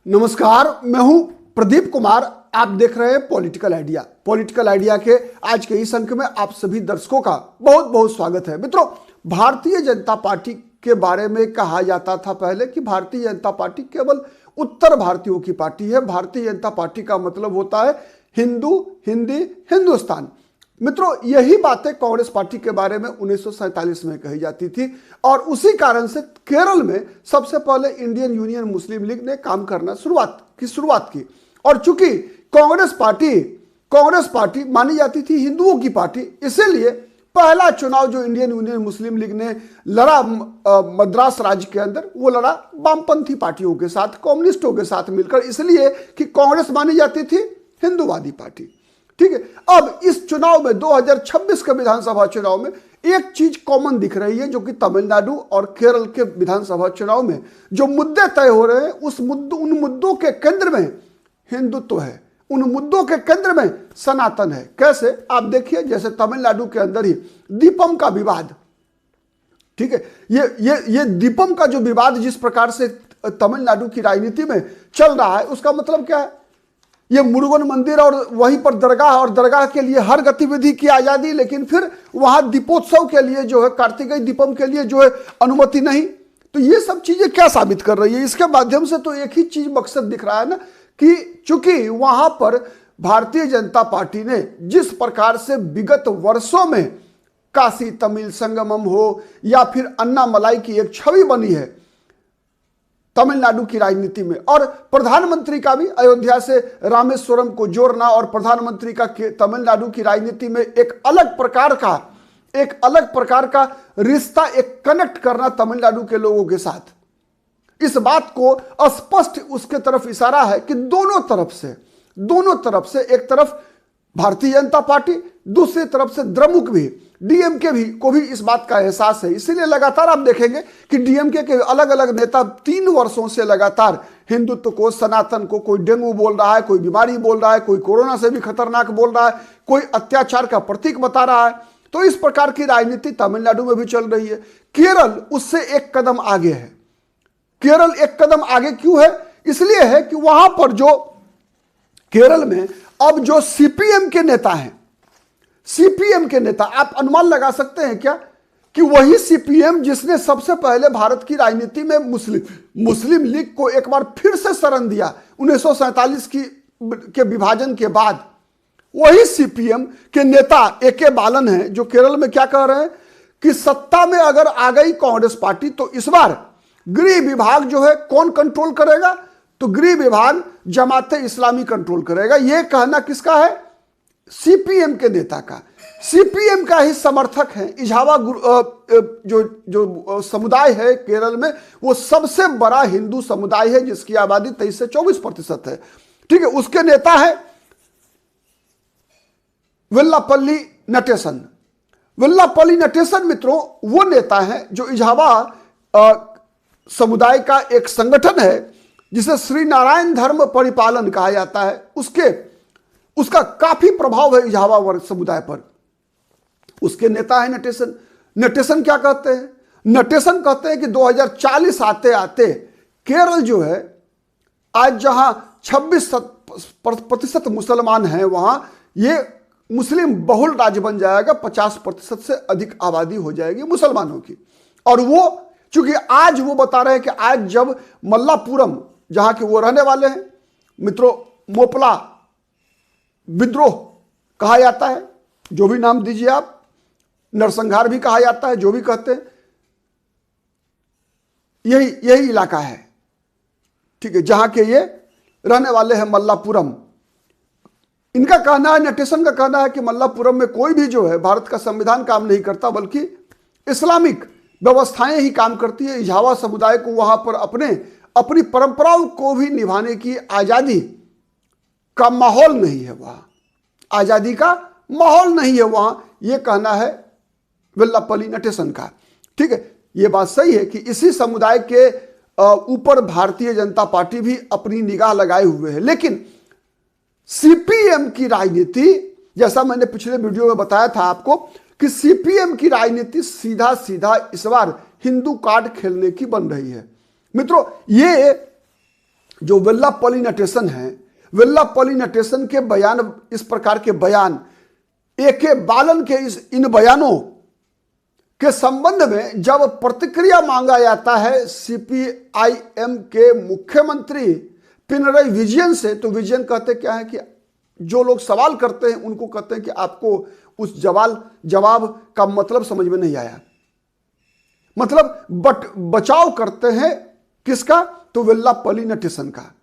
नमस्कार, मैं हूं प्रदीप कुमार। आप देख रहे हैं पॉलिटिकल आइडिया। पॉलिटिकल आइडिया के आज के इस अंक में आप सभी दर्शकों का बहुत बहुत स्वागत है। मित्रों, भारतीय जनता पार्टी के बारे में कहा जाता था पहले कि भारतीय जनता पार्टी केवल उत्तर भारतीयों की पार्टी है। भारतीय जनता पार्टी का मतलब होता है हिंदू, हिंदी, हिंदुस्तान। मित्रों, यही बातें कांग्रेस पार्टी के बारे में 1947 में कही जाती थी और उसी कारण से केरल में सबसे पहले इंडियन यूनियन मुस्लिम लीग ने काम करना शुरुआत की। और चूंकि कांग्रेस पार्टी मानी जाती थी हिंदुओं की पार्टी, इसीलिए पहला चुनाव जो इंडियन यूनियन मुस्लिम लीग ने लड़ा मद्रास राज्य के अंदर, वो लड़ा वामपंथी पार्टियों के साथ, कम्युनिस्टों के साथ मिलकर, इसलिए कि कांग्रेस मानी जाती थी हिंदूवादी पार्टी। ठीक है। अब इस चुनाव में 2026 के विधानसभा चुनाव में एक चीज कॉमन दिख रही है, जो कि तमिलनाडु और केरल के विधानसभा चुनाव में जो मुद्दे तय हो रहे हैं, उन मुद्दों के केंद्र में हिंदुत्व है, उन मुद्दों के केंद्र में सनातन है। कैसे? आप देखिए, जैसे तमिलनाडु के अंदर ही दीपम का विवाद। ठीक है, ये दीपम का जो विवाद जिस प्रकार से तमिलनाडु की राजनीति में चल रहा है, उसका मतलब क्या है? ये मुरुगन मंदिर और वहीं पर दरगाह, और दरगाह के लिए हर गतिविधि की आजादी, लेकिन फिर वहां दीपोत्सव के लिए जो है, कार्तिकेय दीपम के लिए जो है अनुमति नहीं। तो ये सब चीजें क्या साबित कर रही है? इसके माध्यम से तो एक ही चीज मकसद दिख रहा है ना, कि चूंकि वहां पर भारतीय जनता पार्टी ने जिस प्रकार से विगत वर्षों में काशी तमिल संगमम हो या फिर अन्नामलाई की एक छवि बनी है तमिलनाडु की राजनीति में, और प्रधानमंत्री का भी अयोध्या से रामेश्वरम को जोड़ना, और प्रधानमंत्री का तमिलनाडु की राजनीति में एक अलग प्रकार का रिश्ता, एक कनेक्ट करना तमिलनाडु के लोगों के साथ, इस बात को स्पष्ट उसके तरफ इशारा है कि दोनों तरफ से एक तरफ भारतीय जनता पार्टी, दूसरी तरफ से द्रमुक भी, डीएमके भी को भी इस बात का एहसास है। इसीलिए लगातार आप देखेंगे कि डीएमके के अलग अलग नेता 3 वर्षों से लगातार हिंदुत्व को, सनातन को, कोई डेंगू बोल रहा है, कोई बीमारी बोल रहा है, कोई कोरोना से भी खतरनाक बोल रहा है, कोई अत्याचार का प्रतीक बता रहा है। तो इस प्रकार की राजनीति तमिलनाडु में भी चल रही है। केरल उससे एक कदम आगे है। केरल एक कदम आगे क्यों है? इसलिए है कि वहां पर जो केरल में अब जो सीपीएम के नेता, आप अनुमान लगा सकते हैं क्या कि वही सीपीएम जिसने सबसे पहले भारत की राजनीति में मुस्लिम लीग को एक बार फिर से शरण दिया 1947 के विभाजन के बाद, वही सीपीएम के नेता एके बालन हैं, जो केरल में क्या कह रहे हैं कि सत्ता में अगर आ गई कांग्रेस पार्टी तो इस बार गृह विभाग जो है कौन कंट्रोल करेगा? तो गृह विभाग जमाते इस्लामी कंट्रोल करेगा। यह कहना किसका है? सीपीएम के नेता का। सीपीएम का ही समर्थक है। इजावा जो समुदाय है केरल में, वो सबसे बड़ा हिंदू समुदाय है, जिसकी आबादी 23 से 24% है। ठीक है, उसके नेता है वेल्लापल्ली नटेसन। वेल्लापल्ली नटेसन मित्रों वो नेता है जो इजावा समुदाय का एक संगठन है जिसे श्री नारायण धर्म परिपालन कहा जाता है। उसका काफी प्रभाव है इजावा वर्ग समुदाय पर। उसके नेता है नटेसन। नटेसन क्या कहते हैं? नटेसन कहते हैं कि 2040 आते आते केरल जो है, आज जहां 26% मुसलमान हैं, वहां ये मुस्लिम बहुल राज्य बन जाएगा। 50% से अधिक आबादी हो जाएगी मुसलमानों की। और वो चूंकि आज वो बता रहे हैं कि आज जब मल्लापुरम, जहां के वो रहने वाले हैं मित्रों, मोपला विद्रोह कहा जाता है, जो भी नाम दीजिए आप, नरसंहार भी कहा जाता है, जो भी कहते हैं, यही इलाका है। ठीक है, जहां के ये रहने वाले हैं मल्लापुरम। इनका कहना है, नटेसन का कहना है कि मल्लापुरम में कोई भी जो है, भारत का संविधान काम नहीं करता, बल्कि इस्लामिक व्यवस्थाएं ही काम करती है। इजावा समुदाय को वहां पर अपनी परंपराओं को भी निभाने की आजादी का माहौल नहीं है, वहां आजादी का माहौल नहीं है वहां, यह कहना है वेल्लापल्ली नटेसन का। ठीक है, यह बात सही है कि इसी समुदाय के ऊपर भारतीय जनता पार्टी भी अपनी निगाह लगाए हुए है। लेकिन सीपीएम की राजनीति, जैसा मैंने पिछले वीडियो में बताया था आपको, कि सीपीएम की राजनीति सीधा सीधा इस बार हिंदू कार्ड खेलने की बन रही है। मित्रों, ये जो वेल्लापल्ली नटेशन है, वेल्लापल्ली नटेशन के बयान, इस प्रकार के बयान, ए.के. बालन के इन बयानों के संबंध में जब प्रतिक्रिया मांगा जाता है सीपीआईएम के मुख्यमंत्री पिनरई विजयन से, तो विजयन कहते क्या है कि जो लोग सवाल करते हैं उनको कहते हैं कि आपको उस जवाब का मतलब समझ में नहीं आया। मतलब बचाव करते हैं किसका? तो वेल्लापल्ली नटेशन का,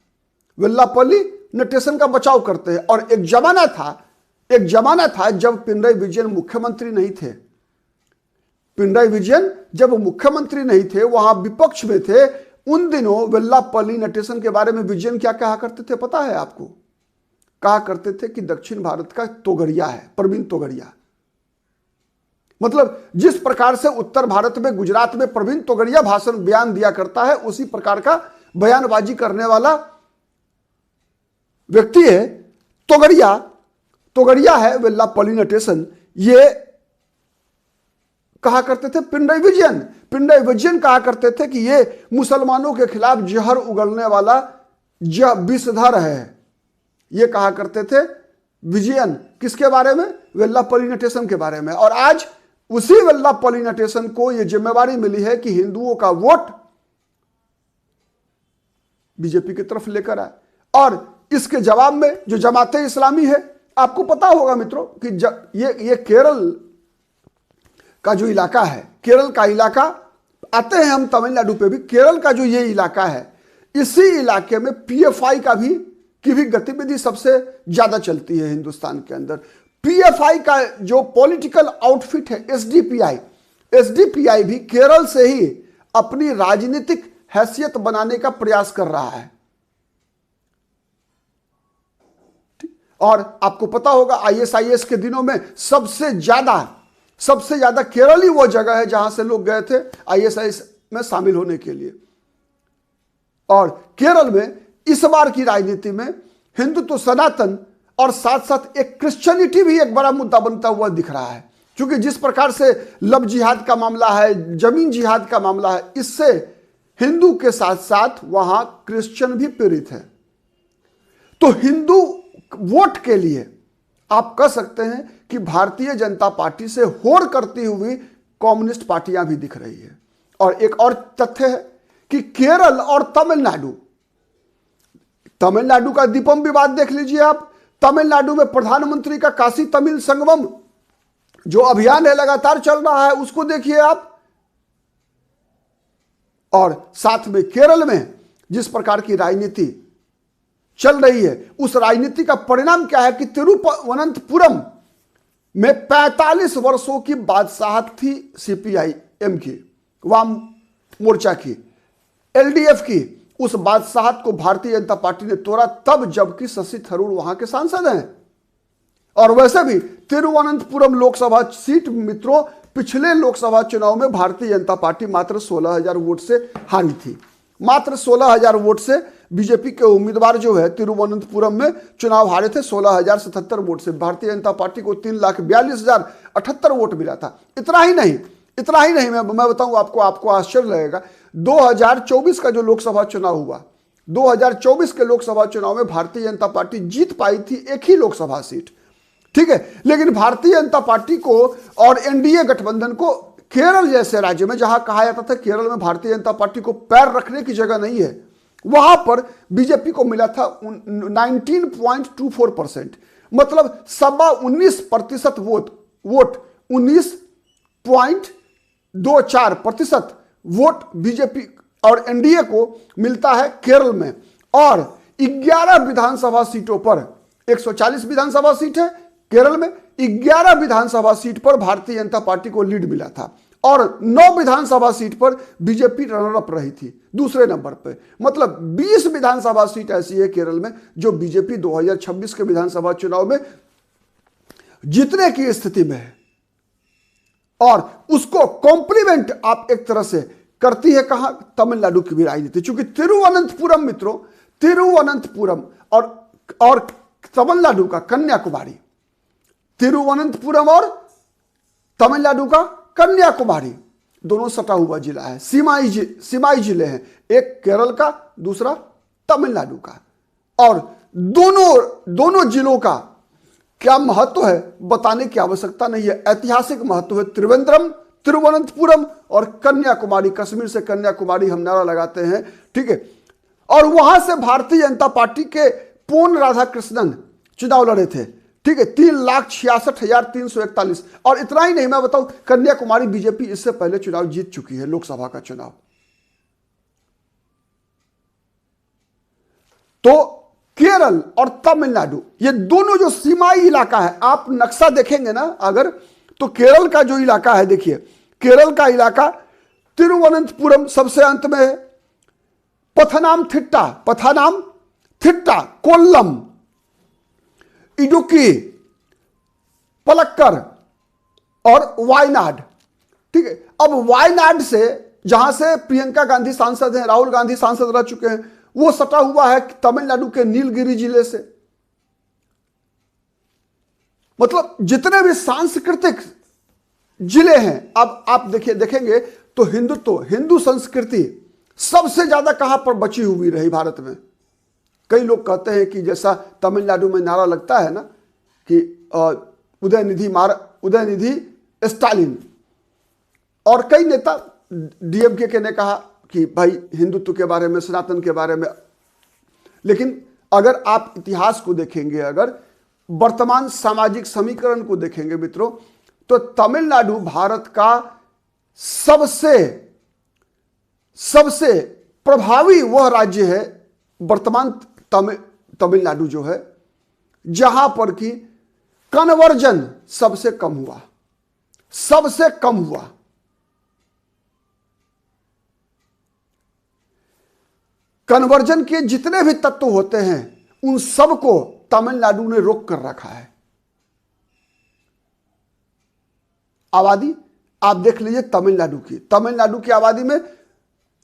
वेल्लापल्ली नटेशन का बचाव करते हैं। और एक जमाना था जब पिनरई विजयन मुख्यमंत्री नहीं थे। पिनरई विजयन जब मुख्यमंत्री नहीं थे, वहां विपक्ष में थे, उन दिनों वेल्लापल्ली नटेशन के बारे में विजयन क्या कहा करते थे पता है आपको? कहा करते थे कि दक्षिण भारत का तोगड़िया है, प्रवीण तोगड़िया। मतलब जिस प्रकार से उत्तर भारत में, गुजरात में प्रवीण तोगड़िया भाषण बयान दिया करता है, उसी प्रकार का बयानबाजी करने वाला व्यक्ति है तोगड़िया है वेल्लापल्ली नटेशन। ये कहा करते थे पिनरई विजयन कहा करते थे कि ये मुसलमानों के खिलाफ जहर उगलने वाला विषधर है। ये कहा करते थे विजयन, किसके बारे में? वेल्लापल्ली नटेशन के बारे में। और आज उसी वेल्लापल्ली नटेशन को यह जिम्मेवारी मिली है कि हिंदुओं का वोट बीजेपी की तरफ लेकर आए। और इसके जवाब में जो जमाते इस्लामी है, आपको पता होगा मित्रों कि ये केरल का जो इलाका है, केरल का इलाका, आते हैं हम तमिलनाडु पे भी, केरल का जो ये इलाका है, इसी इलाके में पीएफआई की भी गतिविधि सबसे ज्यादा चलती है हिंदुस्तान के अंदर। पीएफआई का जो पॉलिटिकल आउटफिट है एसडीपीआई भी केरल से ही अपनी राजनीतिक हैसियत बनाने का प्रयास कर रहा है। और आपको पता होगा आईएसआईएस के दिनों में सबसे ज्यादा केरल ही वो जगह है जहां से लोग गए थे आईएसआईएस में शामिल होने के लिए। और केरल में इस बार की राजनीति में हिंदुत्व, सनातन और साथ साथ एक क्रिश्चियनिटी भी एक बड़ा मुद्दा बनता हुआ दिख रहा है। क्योंकि जिस प्रकार से लव जिहाद का मामला है, जमीन जिहाद का मामला है, इससे हिंदू के साथ साथ वहां क्रिश्चियन भी पीड़ित है। तो हिंदू वोट के लिए आप कह सकते हैं कि भारतीय जनता पार्टी से होड़ करती हुई कम्युनिस्ट पार्टियां भी दिख रही है। और एक और तथ्य है कि केरल और तमिलनाडु का दीपम विवाद देख लीजिए आप। तमिलनाडु में प्रधानमंत्री का काशी तमिल संगमम जो अभियान है लगातार चल रहा है, उसको देखिए आप। और साथ में केरल में जिस प्रकार की राजनीति चल रही है, उस राजनीति का परिणाम क्या है कि तिरुवनंतपुरम में 45 वर्षों की बादशाहत थी सीपीआईएम की, वाम मोर्चा की, एलडीएफ की। उस बादशाहत को भारतीय जनता पार्टी ने तोड़ा तब, जबकि शशि थरूर वहां के सांसद हैं। और वैसे भी तिरुवनंतपुरम लोकसभा सीट मित्रों, पिछले लोकसभा चुनाव में भारतीय जनता पार्टी मात्र 16,000 वोट से हारी थी। मात्र 16,000 वोट से बीजेपी के उम्मीदवार जो है तिरुवनंतपुरम में चुनाव हारे थे 16,077 वोट से। भारतीय जनता पार्टी को 3,42,078 वोट मिला था। इतना ही नहीं मैं बताऊं आपको आश्चर्य लगेगा। 2024 का जो लोकसभा चुनाव हुआ, 2024 के लोकसभा चुनाव में भारतीय जनता पार्टी जीत पाई थी एक ही लोकसभा सीट, ठीक है। लेकिन भारतीय जनता पार्टी को और एनडीए गठबंधन को केरल जैसे राज्य में, जहां कहा जाता था केरल में भारतीय जनता पार्टी को पैर रखने की जगह नहीं है, वहां पर बीजेपी को मिला था 19.24%, मतलब 19% वोट 19.24% वोट बीजेपी और एनडीए को मिलता है केरल में। और 11 विधानसभा सीटों पर, 140 विधानसभा सीट है केरल में, 11 विधानसभा सीट पर भारतीय जनता पार्टी को लीड मिला था। और 9 विधानसभा सीट पर बीजेपी रनर अप रही थी, दूसरे नंबर पे। मतलब 20 विधानसभा सीट ऐसी है केरल में जो बीजेपी 2026 के विधानसभा चुनाव में जीतने की स्थिति में है। और उसको कॉम्प्लीमेंट आप एक तरह से करती है कहां? तमिलनाडु की भी राजनीति। चूंकि तिरुवनंतपुरम मित्रों, तिरुवनंतपुरम और तमिलनाडु का कन्याकुमारी, तिरुवनंतपुरम और तमिलनाडु का कन्याकुमारी दोनों सटा हुआ जिला है, सीमाई जिले हैं। एक केरल का, दूसरा तमिलनाडु का। और दोनों जिलों का क्या महत्व है बताने की आवश्यकता नहीं है। ऐतिहासिक महत्व है। त्रिवेंद्रम, तिरुवनंतपुरम और कन्याकुमारी, कश्मीर से कन्याकुमारी हम नारा लगाते हैं, ठीक है। और वहां से भारतीय जनता पार्टी के पोन राधाकृष्णन चुनाव लड़े थे, ठीक है, 3,66,341। और इतना ही नहीं, मैं बताऊं, कन्याकुमारी बीजेपी इससे पहले चुनाव जीत चुकी है, लोकसभा का चुनाव। तो केरल और तमिलनाडु, ये दोनों जो सीमाई इलाका है, आप नक्शा देखेंगे ना अगर, तो केरल का जो इलाका है, देखिए केरल का इलाका तिरुवनंतपुरम सबसे अंत में है, पथानामथिट्टा, कोल्लम, इडुक्की, पलक्कर और वायनाड, ठीक है। अब वायनाड से, जहां से प्रियंका गांधी सांसद हैं, राहुल गांधी सांसद रह चुके हैं, वो सटा हुआ है तमिलनाडु के नीलगिरी जिले से। मतलब जितने भी सांस्कृतिक जिले हैं, अब आप देखेंगे तो हिंदू संस्कृति सबसे ज्यादा कहां पर बची हुई रही भारत में। कई लोग कहते हैं कि जैसा तमिलनाडु में नारा लगता है ना कि उदयनिधि स्टालिन, और कई नेता डीएमके के ने कहा कि भाई हिंदुत्व के बारे में, सनातन के बारे में। लेकिन अगर आप इतिहास को देखेंगे, अगर वर्तमान सामाजिक समीकरण को देखेंगे मित्रों, तो तमिलनाडु भारत का सबसे प्रभावी वह राज्य है वर्तमान तमिलनाडु जो है, जहां पर कि कन्वर्जन सबसे कम हुआ। कन्वर्जन के जितने भी तत्व होते हैं उन सबको तमिलनाडु ने रोक कर रखा है। आबादी आप देख लीजिए तमिलनाडु की आबादी में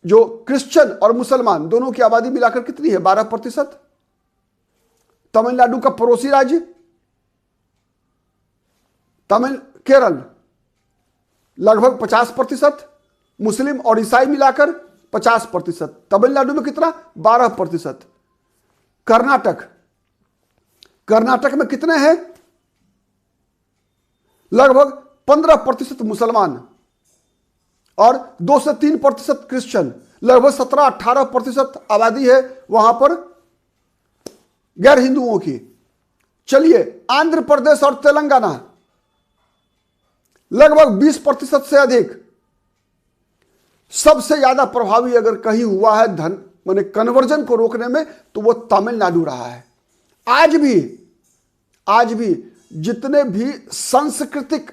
जो क्रिश्चियन और मुसलमान दोनों की आबादी मिलाकर कितनी है? 12%। तमिलनाडु का पड़ोसी राज्य केरल लगभग 50%, मुस्लिम और ईसाई मिलाकर 50%। तमिलनाडु में कितना? 12%। कर्नाटक में कितने हैं? लगभग 15% मुसलमान और 2 से 3% क्रिश्चियन। लगभग 17-18% आबादी है वहां पर गैर हिंदुओं की। चलिए आंध्र प्रदेश और तेलंगाना लगभग 20% से अधिक। सबसे ज्यादा प्रभावी अगर कहीं हुआ है माने कन्वर्जन को रोकने में, तो वो तमिलनाडु रहा है। आज भी जितने भी सांस्कृतिक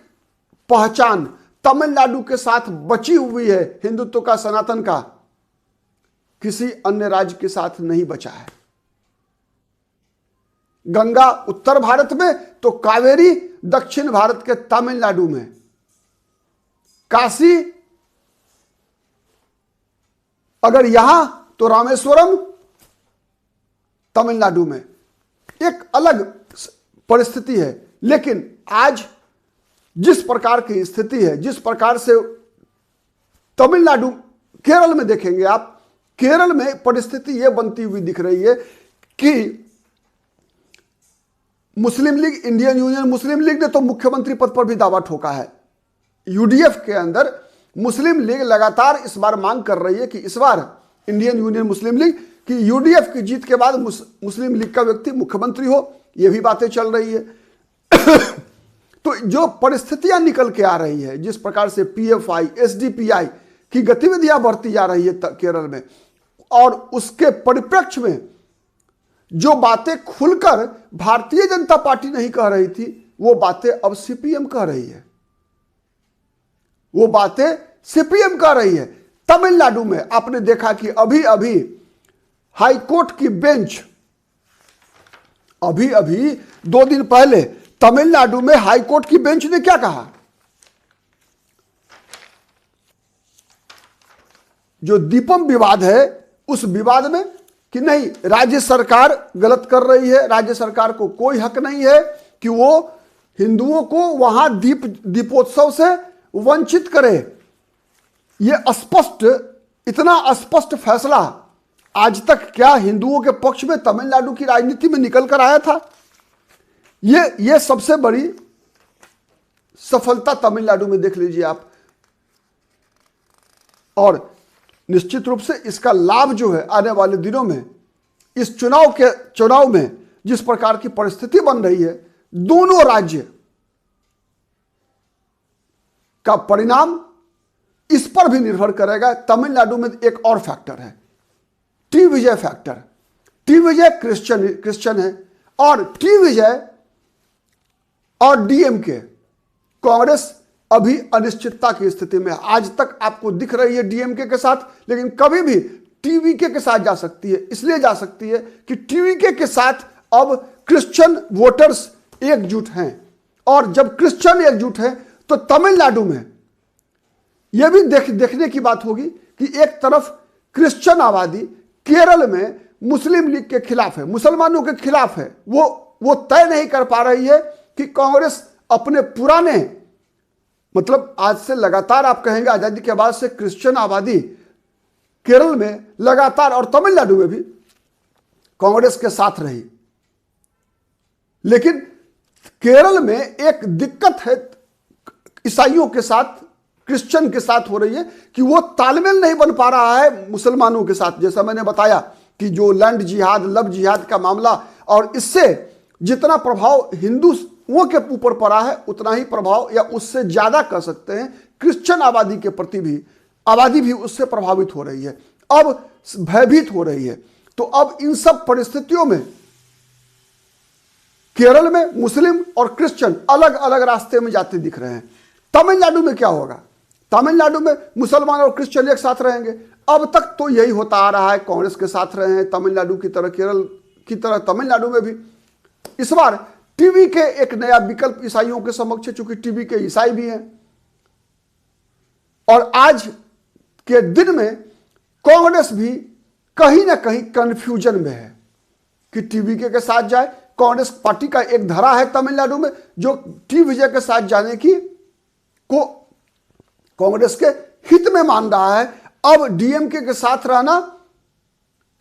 पहचान तमिलनाडु के साथ बची हुई है, हिंदुत्व का, सनातन का, किसी अन्य राज्य के साथ नहीं बचा है। गंगा उत्तर भारत में, तो कावेरी दक्षिण भारत के तमिलनाडु में, काशी अगर यहां, तो रामेश्वरम तमिलनाडु में। एक अलग परिस्थिति है। लेकिन आज जिस प्रकार की स्थिति है, जिस प्रकार से तमिलनाडु, केरल में देखेंगे आप, केरल में परिस्थिति यह बनती हुई दिख रही है कि मुस्लिम लीग, इंडियन यूनियन मुस्लिम लीग ने तो मुख्यमंत्री पद पर भी दावा ठोका है। यूडीएफ के अंदर मुस्लिम लीग लगातार इस बार मांग कर रही है कि इस बार इंडियन यूनियन मुस्लिम लीग की यूडीएफ की जीत के बाद मुस्लिम लीग का व्यक्ति मुख्यमंत्री हो, यह भी बातें चल रही है। तो जो परिस्थितियां निकल के आ रही है, जिस प्रकार से पीएफआई, एसडीपीआई की गतिविधियां बढ़ती जा रही है केरल में, और उसके परिप्रेक्ष्य में जो बातें खुलकर भारतीय जनता पार्टी नहीं कह रही थी, वो बातें अब सीपीएम कह रही है। तमिलनाडु में आपने देखा कि अभी हाईकोर्ट की बेंच, अभी 2 दिन पहले तमिलनाडु में हाईकोर्ट की बेंच ने क्या कहा? जो दीपम विवाद है, उस विवाद में कि नहीं, राज्य सरकार गलत कर रही है, राज्य सरकार को कोई हक नहीं है कि वो हिंदुओं को वहां दीपोत्सव से वंचित करे। यह स्पष्ट, इतना स्पष्ट फैसला आज तक क्या हिंदुओं के पक्ष में तमिलनाडु की राजनीति में निकल कर आया था? ये सबसे बड़ी सफलता तमिलनाडु में देख लीजिए आप। और निश्चित रूप से इसका लाभ जो है आने वाले दिनों में इस चुनाव में जिस प्रकार की परिस्थिति बन रही है, दोनों राज्य का परिणाम इस पर भी निर्भर करेगा। तमिलनाडु में एक और फैक्टर है, टी विजय फैक्टर। टी विजय क्रिश्चियन है और टी विजय और डीएमके कांग्रेस अभी अनिश्चितता की स्थिति में। आज तक आपको दिख रही है डीएमके के साथ, लेकिन कभी भी टीवीके के साथ जा सकती है। इसलिए जा सकती है कि टीवीके के साथ अब क्रिश्चियन वोटर्स एकजुट हैं, और जब क्रिश्चियन एकजुट हैं तो तमिलनाडु में यह भी देखने की बात होगी कि एक तरफ क्रिश्चियन आबादी केरल में मुस्लिम लीग के खिलाफ है, मुसलमानों के खिलाफ है। वो तय नहीं कर पा रही है कि कांग्रेस अपने पुराने, मतलब आज से लगातार आप कहेंगे आजादी के बाद से क्रिश्चियन आबादी केरल में लगातार और तमिलनाडु में भी कांग्रेस के साथ रही, लेकिन केरल में एक दिक्कत है ईसाइयों के साथ, क्रिश्चियन के साथ हो रही है कि वो तालमेल नहीं बन पा रहा है मुसलमानों के साथ। जैसा मैंने बताया कि जो लैंड जिहाद, लव जिहाद का मामला, और इससे जितना प्रभाव हिंदुओं के ऊपर पड़ा है उतना ही प्रभाव या उससे ज्यादा कह सकते हैं क्रिश्चियन आबादी के प्रति भी आबादी भी उससे प्रभावित हो रही है, अब भयभीत हो रही है। तो अब इन सब परिस्थितियों में केरल में मुस्लिम और क्रिश्चियन अलग अलग रास्ते में जाते दिख रहे हैं। तमिलनाडु में क्या होगा? तमिलनाडु में मुसलमान और क्रिश्चियन एक साथ रहेंगे। अब तक तो यही होता आ रहा है, कांग्रेस के साथ रहे हैं तमिलनाडु की तरह, केरल की तरह तमिलनाडु में भी। इस बार टीवी के एक नया विकल्प ईसाइयों के समक्ष है, चूंकि टीवी के ईसाई भी हैं, और आज के दिन में कांग्रेस भी कहीं ना कहीं कंफ्यूजन में है कि टीवी के साथ जाए। कांग्रेस पार्टी का एक धरा है तमिलनाडु में जो टी विजय के साथ जाने की को कांग्रेस के हित में मान रहा है। अब डीएमके के साथ रहना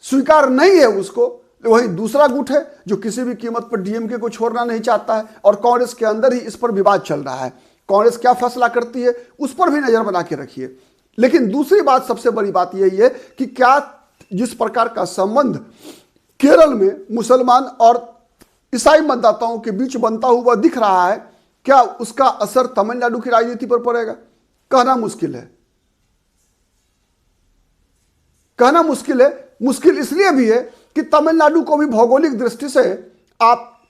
स्वीकार नहीं है उसको। वही दूसरा गुट है जो किसी भी कीमत पर डीएमके को छोड़ना नहीं चाहता है, और कांग्रेस के अंदर ही इस पर विवाद चल रहा है। कांग्रेस क्या फैसला करती है उस पर भी नजर बना के रखिए। लेकिन दूसरी बात, सबसे बड़ी बात यही है कि क्या जिस प्रकार का संबंध केरल में मुसलमान और ईसाई मतदाताओं के बीच बनता हुआ दिख रहा है, क्या उसका असर तमिलनाडु की राजनीति पर पड़ेगा? कहना मुश्किल है, कहना मुश्किल है। मुश्किल इसलिए भी है कि तमिलनाडु को भी भौगोलिक दृष्टि से आप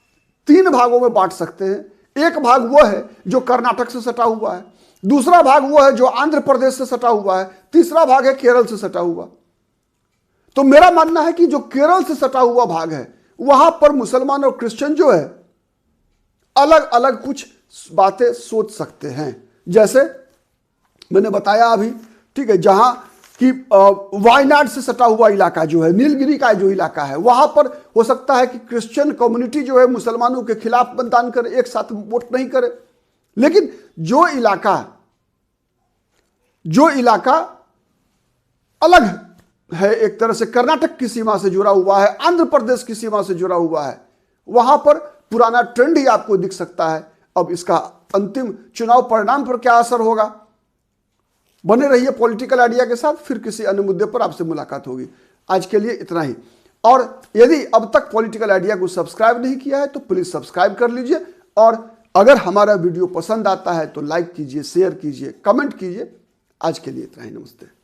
3 भागों में बांट सकते हैं। एक भाग वो है जो कर्नाटक से सटा हुआ है, दूसरा भाग वो है जो आंध्र प्रदेश से सटा हुआ है, तीसरा भाग है केरल से सटा हुआ। तो मेरा मानना है कि जो केरल से सटा हुआ भाग है वहां पर मुसलमान और क्रिश्चियन जो है अलग अलग कुछ बातें सोच सकते हैं। जैसे मैंने बताया अभी, ठीक है, जहां कि वायनाड से सटा हुआ इलाका जो है, नीलगिरी का जो इलाका है, वहां पर हो सकता है कि क्रिश्चियन कम्युनिटी जो है मुसलमानों के खिलाफ मतदान करे, एक साथ वोट नहीं करे। लेकिन जो इलाका अलग है, एक तरह से कर्नाटक की सीमा से जुड़ा हुआ है, आंध्र प्रदेश की सीमा से जुड़ा हुआ है, वहां पर पुराना ट्रेंड ही आपको दिख सकता है। अब इसका अंतिम चुनाव परिणाम पर क्या असर होगा? बने रहिए पॉलिटिकल आइडिया के साथ, फिर किसी अन्य मुद्दे पर आपसे मुलाकात होगी। आज के लिए इतना ही। और यदि अब तक पॉलिटिकल आइडिया को सब्सक्राइब नहीं किया है तो प्लीज सब्सक्राइब कर लीजिए, और अगर हमारा वीडियो पसंद आता है तो लाइक कीजिए, शेयर कीजिए, कमेंट कीजिए। आज के लिए इतना ही। नमस्ते।